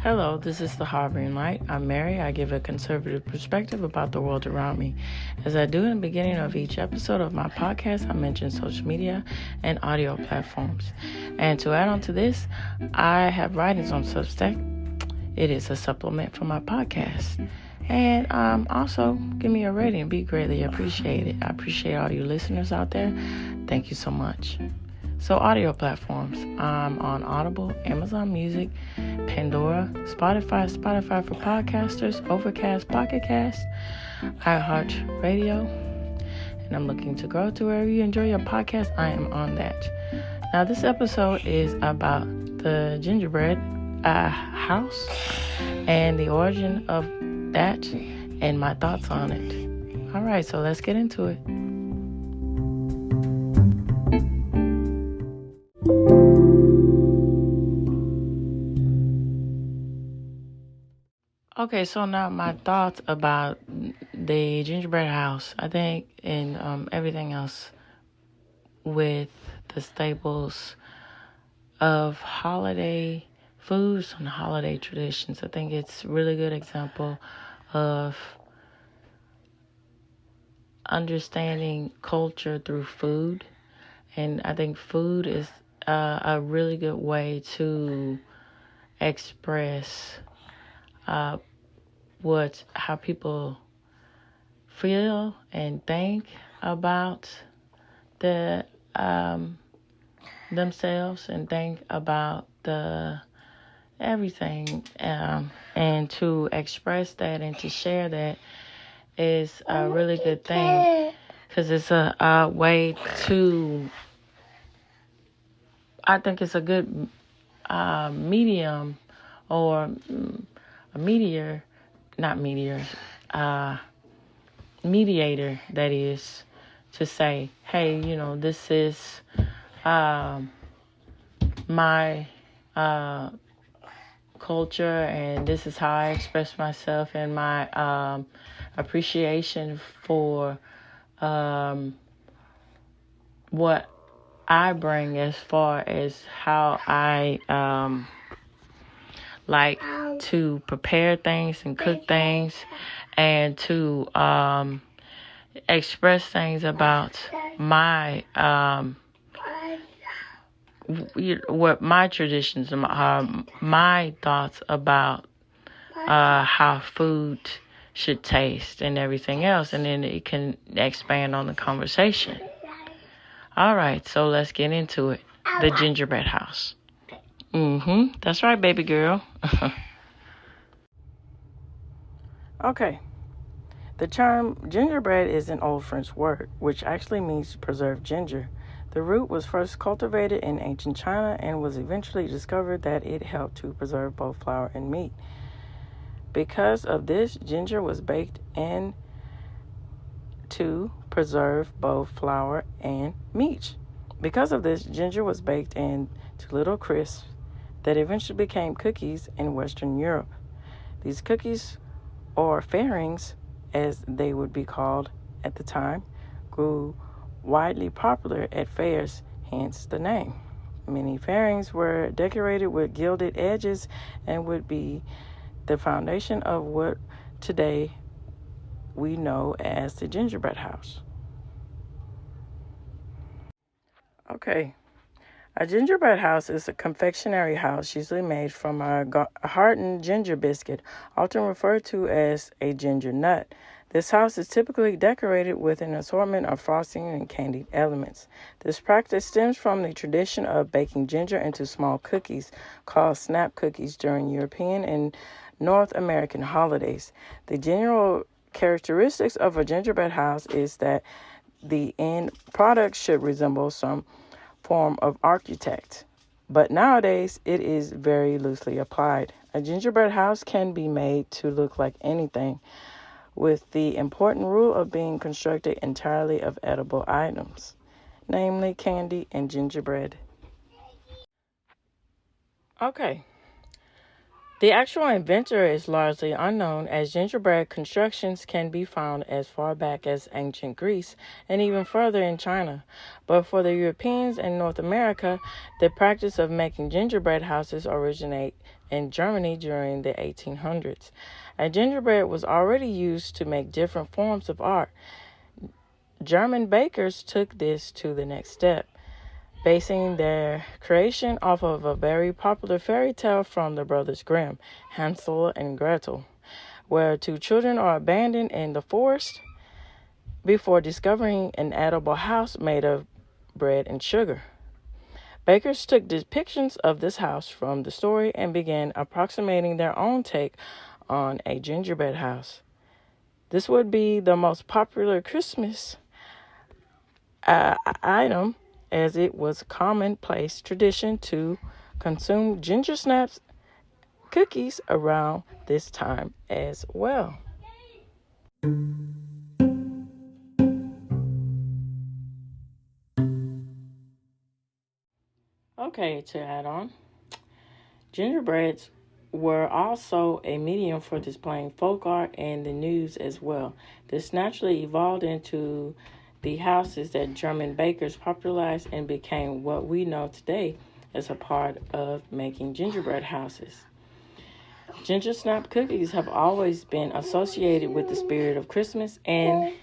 Hello, this is the Harvard Light. I'm Mary. I give a conservative perspective about the world around me. As I do in the beginning of each episode of my podcast, I mention social media and audio platforms. And to add on to this, I have writings on Substack. It is a supplement for my podcast. And also, give me a rating. It'd be greatly appreciated. I appreciate all you listeners out there. Thank you so much. So audio platforms. I'm on Audible, Amazon Music, Pandora, Spotify for podcasters, Overcast, Pocket Cast, iHeartRadio, and I'm looking to grow to wherever you enjoy your podcast. I am on that. Now this episode is about the Gingerbread house and the origin of that and my thoughts on it. All right, so let's get into it. Okay, so now my thoughts about the gingerbread house. I think in everything else with the staples of holiday foods and holiday traditions, I think it's a really good example of understanding culture through food. And I think food is a really good way to express how people feel and think about themselves and think about everything, and to express that and to share that is a really good thing, because it's a way to, I think it's a good medium or mediator, that is, to say, hey, this is my culture, and this is how I express myself, and my appreciation for what I bring as far as how I like to prepare things and cook things, and to express things about my what my traditions are, my thoughts about how food should taste and everything else, and then it can expand on the conversation. All right, so let's get into it. The gingerbread house. That's right, baby girl. Okay. The term gingerbread is an old French word, which actually means preserved ginger. The root was first cultivated in ancient China and was eventually discovered that it helped to preserve both flour and meat. Because of this, ginger was baked in to preserve both flour and meat. Because of this, ginger was baked into little crisps that eventually became cookies in Western Europe. These cookies, or fairings as they would be called at the time, grew widely popular at fairs, hence the name. Many fairings were decorated with gilded edges and would be the foundation of what today we know as the gingerbread house. Okay. A gingerbread house is a confectionery house usually made from a hardened ginger biscuit, often referred to as a ginger nut. This house is typically decorated with an assortment of frosting and candied elements. This practice stems from the tradition of baking ginger into small cookies called snap cookies during European and North American holidays. The general characteristics of a gingerbread house is that the end product should resemble some form of architect, but nowadays it is very loosely applied. A gingerbread house can be made to look like anything, with the important rule of being constructed entirely of edible items, namely candy and gingerbread. Okay. The actual inventor is largely unknown, as gingerbread constructions can be found as far back as ancient Greece and even further in China. But for the Europeans and North America, the practice of making gingerbread houses originated in Germany during the 1800s. And gingerbread was already used to make different forms of art. German bakers took this to the next step, basing their creation off of a very popular fairy tale from the Brothers Grimm, Hansel and Gretel, where two children are abandoned in the forest before discovering an edible house made of bread and sugar. Bakers took depictions of this house from the story and began approximating their own take on a gingerbread house. This would be the most popular Christmas item, as it was a commonplace tradition to consume ginger snaps cookies around this time as well. Okay, to add on, gingerbreads were also a medium for displaying folk art and the news as well. This naturally evolved into the houses that German bakers popularized and became what we know today as a part of making gingerbread houses. Ginger snap cookies have always been associated with the spirit of Christmas and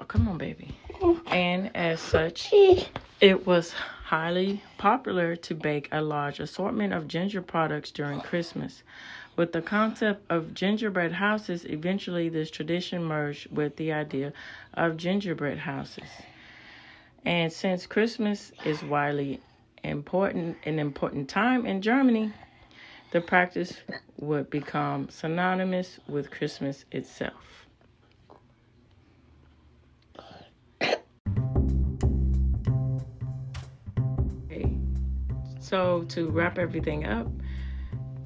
come on, baby. And as such, it was highly popular to bake a large assortment of ginger products during Christmas. With the concept of gingerbread houses, eventually this tradition merged with the idea of gingerbread houses. And since Christmas is an important time in Germany, the practice would become synonymous with Christmas itself. Okay. So to wrap everything up,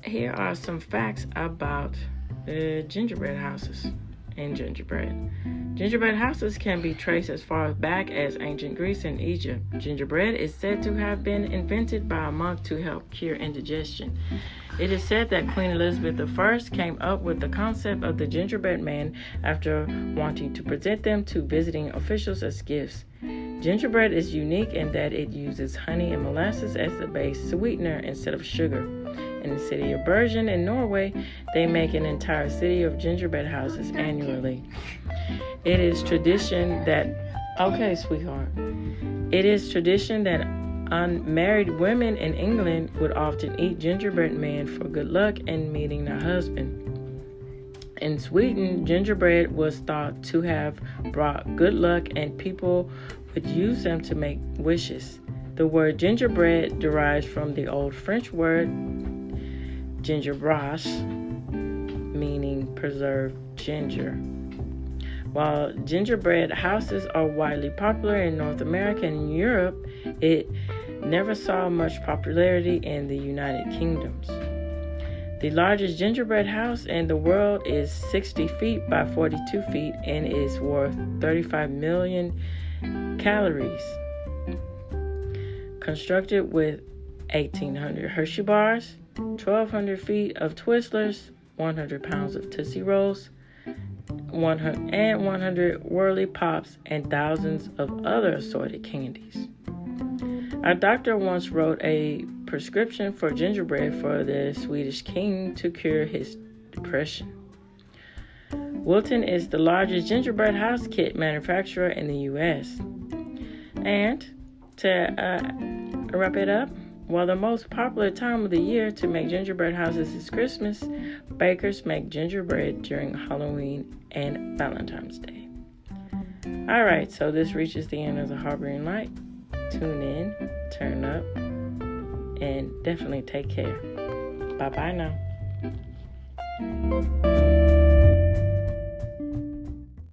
here are some facts about gingerbread houses and gingerbread. Gingerbread houses can be traced as far back as ancient Greece and Egypt. Gingerbread is said to have been invented by a monk to help cure indigestion. It is said that Queen Elizabeth I came up with the concept of the gingerbread man after wanting to present them to visiting officials as gifts. Gingerbread is unique in that it uses honey and molasses as the base sweetener instead of sugar. In the city of Bergen in Norway, they make an entire city of gingerbread houses annually. It is tradition that unmarried women in England would often eat gingerbread man for good luck and meeting their husband. In Sweden, gingerbread was thought to have brought good luck and people would use them to make wishes. The word gingerbread derives from the old French word gingerbras, meaning preserved ginger. While gingerbread houses are widely popular in North America and Europe, it never saw much popularity in the United Kingdom. The largest gingerbread house in the world is 60 feet by 42 feet and is worth 35 million calories. Constructed with 1,800 Hershey bars, 1,200 feet of Twizzlers, 100 pounds of Tootsie Rolls, 100 Whirly Pops, and thousands of other assorted candies. A doctor once wrote a prescription for gingerbread for the Swedish king to cure his depression. Wilton is the largest gingerbread house kit manufacturer in the U.S. And to wrap it up, while the most popular time of the year to make gingerbread houses is Christmas, bakers make gingerbread during Halloween and Valentine's Day. All right, so this reaches the end of the Harboring Light. Tune in, turn up, and definitely take care. Bye-bye now.